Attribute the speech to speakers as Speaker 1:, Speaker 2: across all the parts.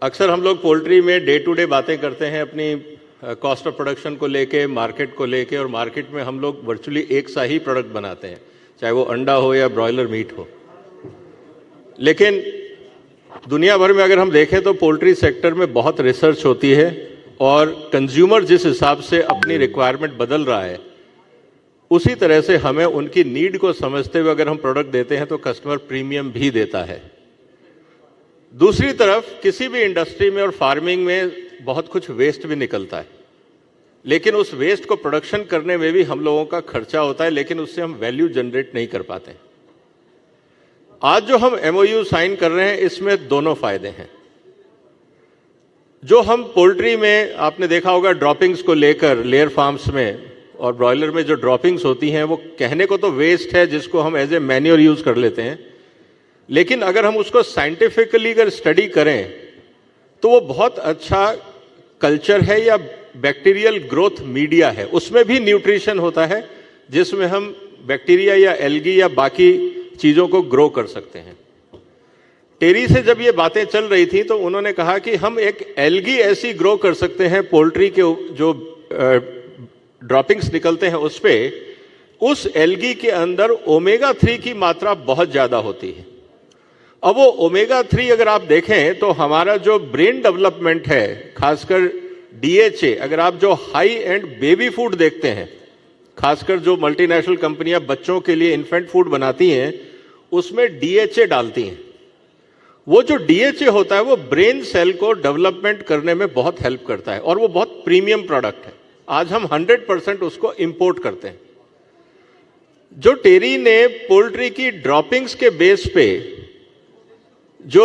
Speaker 1: अक्सर हम लोग पोल्ट्री में डे टू डे बातें करते हैं अपनी कॉस्ट ऑफ प्रोडक्शन को लेके, मार्केट को लेके, और मार्केट में हम लोग वर्चुअली एक सा ही प्रोडक्ट बनाते हैं, चाहे वो अंडा हो या ब्रॉयलर मीट हो। लेकिन दुनिया भर में अगर हम देखें तो पोल्ट्री सेक्टर में बहुत रिसर्च होती है और कंज्यूमर जिस हिसाब से अपनी रिक्वायरमेंट बदल रहा है उसी तरह से हमें उनकी नीड को समझते हुए अगर हम प्रोडक्ट देते हैं तो कस्टमर प्रीमियम भी देता है। दूसरी तरफ किसी भी इंडस्ट्री में और फार्मिंग में बहुत कुछ वेस्ट भी निकलता है, लेकिन उस वेस्ट को प्रोडक्शन करने में भी हम लोगों का खर्चा होता है, लेकिन उससे हम वैल्यू जनरेट नहीं कर पाते। आज जो हम एमओयू साइन कर रहे हैं इसमें दोनों फायदे हैं। जो हम पोल्ट्री में आपने देखा होगा ड्रॉपिंग्स को लेकर, लेयर फार्म्स में और ब्रॉयलर में जो ड्रॉपिंग्स होती हैं वो कहने को तो वेस्ट है जिसको हम एज ए मैन्योर यूज कर लेते हैं, लेकिन अगर हम उसको साइंटिफिकली अगर स्टडी करें तो वो बहुत अच्छा कल्चर है या बैक्टीरियल ग्रोथ मीडिया है। उसमें भी न्यूट्रिशन होता है जिसमें हम बैक्टीरिया या एल्गी या बाकी चीजों को ग्रो कर सकते हैं। टेरी से जब ये बातें चल रही थी तो उन्होंने कहा कि हम एक एल्गी ऐसी ग्रो कर सकते हैं पोल्ट्री के जो ड्रॉपिंग्स निकलते हैं उस पे, उस एल्गी के अंदर ओमेगा 3 की मात्रा बहुत ज्यादा होती है। अब वो ओमेगा 3 अगर आप देखें तो हमारा जो ब्रेन डेवलपमेंट है, खासकर डीएचए, अगर आप जो हाई एंड बेबी फूड देखते हैं, खासकर जो मल्टीनेशनल कंपनियां बच्चों के लिए इन्फेंट फूड बनाती हैं उसमें डीएचए डालती हैं। वो जो डीएचए होता है वो ब्रेन सेल को डेवलपमेंट करने में बहुत हेल्प करता है और वो बहुत प्रीमियम प्रोडक्ट है। आज हम 100% उसको इंपोर्ट करते हैं। जो टेरी ने पोल्ट्री की ड्रॉपिंग्स के बेस पे जो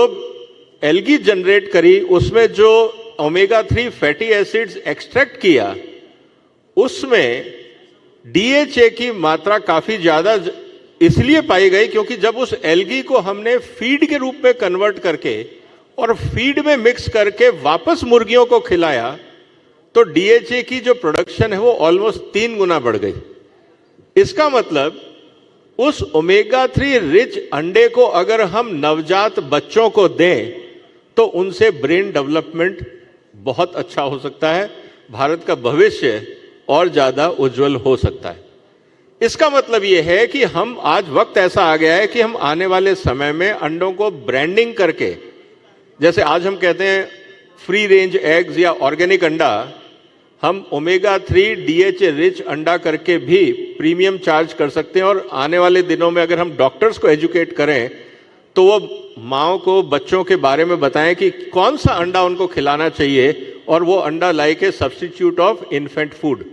Speaker 1: एल्गी जनरेट करी, उसमें जो ओमेगा 3 फैटी एसिड्स एक्सट्रैक्ट किया, उसमें डीएचए की मात्रा काफी ज्यादा इसलिए पाई गई क्योंकि जब उस एल्गी को हमने फीड के रूप में कन्वर्ट करके और फीड में मिक्स करके वापस मुर्गियों को खिलाया तो डीएचए की जो प्रोडक्शन है वो ऑलमोस्ट 3 गुना बढ़ गई। इसका मतलब उस ओमेगा 3 रिच अंडे को अगर हम नवजात बच्चों को दें तो उनसे ब्रेन डेवलपमेंट बहुत अच्छा हो सकता है, भारत का भविष्य और ज्यादा उज्जवल हो सकता है। इसका मतलब यह है कि हम आज वक्त ऐसा आ गया है कि हम आने वाले समय में अंडों को ब्रांडिंग करके, जैसे आज हम कहते हैं फ्री रेंज एग्स या ऑर्गेनिक अंडा, हम ओमेगा 3 डीएचए रिच अंडा करके भी प्रीमियम चार्ज कर सकते हैं। और आने वाले दिनों में अगर हम डॉक्टर्स को एजुकेट करें तो वो माओ को बच्चों के बारे में बताएं कि कौन सा अंडा उनको खिलाना चाहिए और वो अंडा like a substitute of infant food.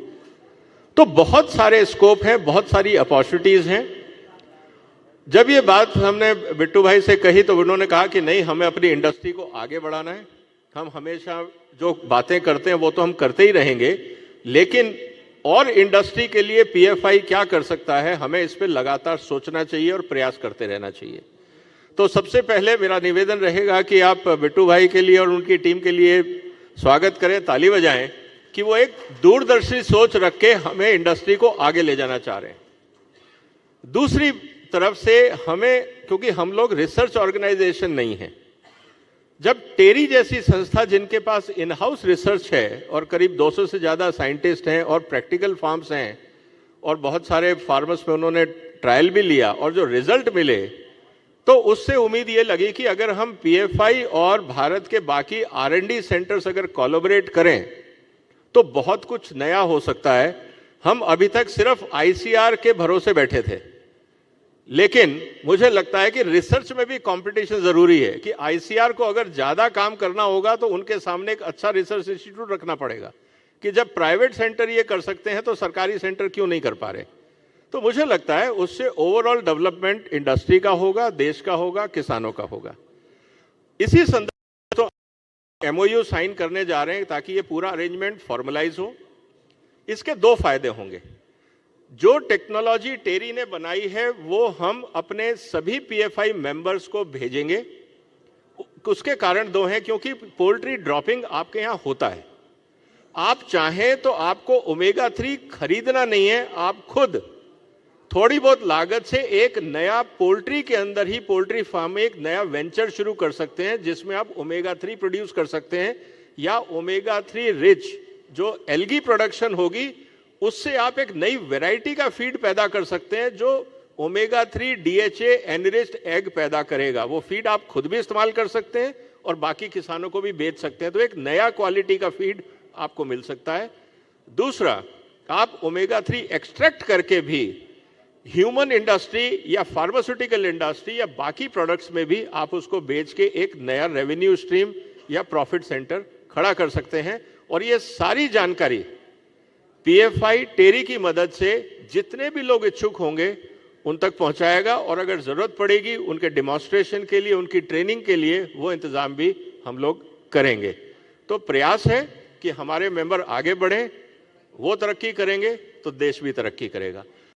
Speaker 1: तो बहुत सारे स्कोप हैं, बहुत सारी अपॉर्चुनिटीज हैं। जब ये बात हमने बिट्टू भाई से कही तो उन्होंने कहा कि नहीं, हमें अपनी इंडस्ट्री को आगे बढ़ाना है। हम हमेशा जो बातें करते हैं वो तो हम करते ही रहेंगे, लेकिन और इंडस्ट्री के लिए पीएफआई क्या कर सकता है, हमें इस पर लगातार सोचना चाहिए और प्रयास करते रहना चाहिए। तो सबसे पहले मेरा निवेदन रहेगा कि आप बिट्टू भाई के लिए और उनकी टीम के लिए स्वागत करें, ताली बजाएं कि वो एक दूरदर्शी सोच रख के हमें इंडस्ट्री को आगे ले जाना चाह रहे हैं। दूसरी तरफ से हमें, क्योंकि हम लोग रिसर्च ऑर्गेनाइजेशन नहीं है, जब टेरी जैसी संस्था जिनके पास इन हाउस रिसर्च है और करीब 200 से ज्यादा साइंटिस्ट हैं और प्रैक्टिकल फार्म्स हैं और बहुत सारे फार्मर्स में उन्होंने ट्रायल भी लिया और जो रिजल्ट मिले, तो उससे उम्मीद ये लगी कि अगर हम पीएफआई और भारत के बाकी आरएनडी सेंटर्स अगर कोलैबोरेट करें तो बहुत कुछ नया हो सकता है। हम अभी तक सिर्फ आईसीआर के भरोसे बैठे थे, लेकिन मुझे लगता है कि रिसर्च में भी कंपटीशन जरूरी है कि आईसीआर को अगर ज्यादा काम करना होगा तो उनके सामने एक अच्छा रिसर्च इंस्टीट्यूट रखना पड़ेगा कि जब प्राइवेट सेंटर ये कर सकते हैं तो सरकारी सेंटर क्यों नहीं कर पा रहे। तो मुझे लगता है उससे ओवरऑल डेवलपमेंट इंडस्ट्री का होगा, देश का होगा, किसानों का होगा। इसी संदर्भ में तो एमओयू साइन करने जा रहे हैं ताकि ये पूरा अरेंजमेंट फॉर्मलाइज हो। इसके 2 फायदे होंगे। जो टेक्नोलॉजी टेरी ने बनाई है वो हम अपने सभी पीएफआई मेंबर्स को भेजेंगे। उसके कारण 2 हैं, क्योंकि पोल्ट्री ड्रॉपिंग आपके यहां होता है। आप चाहें तो आपको ओमेगा 3 खरीदना नहीं है, आप खुद थोड़ी बहुत लागत से एक नया पोल्ट्री के अंदर ही पोल्ट्री फार्म में एक नया वेंचर शुरू कर सकते हैं, जिसमें आप ओमेगा 3 प्रोड्यूस कर सकते हैं, या ओमेगा 3 रिच जो एल्गी प्रोडक्शन होगी उससे आप एक नई वैरायटी का फीड पैदा कर सकते हैं जो ओमेगा 3 डीएचए एनरिच्ड एग पैदा करेगा। वो फीड आप खुद भी इस्तेमाल कर सकते हैं और बाकी किसानों को भी बेच सकते हैं, तो एक नया क्वालिटी का फीड आपको मिल सकता है। दूसरा, आप ओमेगा 3 एक्सट्रैक्ट करके भी ह्यूमन इंडस्ट्री या फार्मास्यूटिकल इंडस्ट्री या बाकी प्रोडक्ट्स में भी आप उसको बेच के एक नया रेवेन्यू स्ट्रीम या प्रॉफिट सेंटर खड़ा कर सकते हैं। और ये सारी जानकारी पीएफआई टेरी की मदद से जितने भी लोग इच्छुक होंगे उन तक पहुंचाएगा, और अगर जरूरत पड़ेगी उनके डिमॉन्स्ट्रेशन के लिए, उनकी ट्रेनिंग के लिए वो इंतजाम भी हम लोग करेंगे। तो प्रयास है कि हमारे मेंबर आगे बढ़ें, वो तरक्की करेंगे तो देश भी तरक्की करेगा।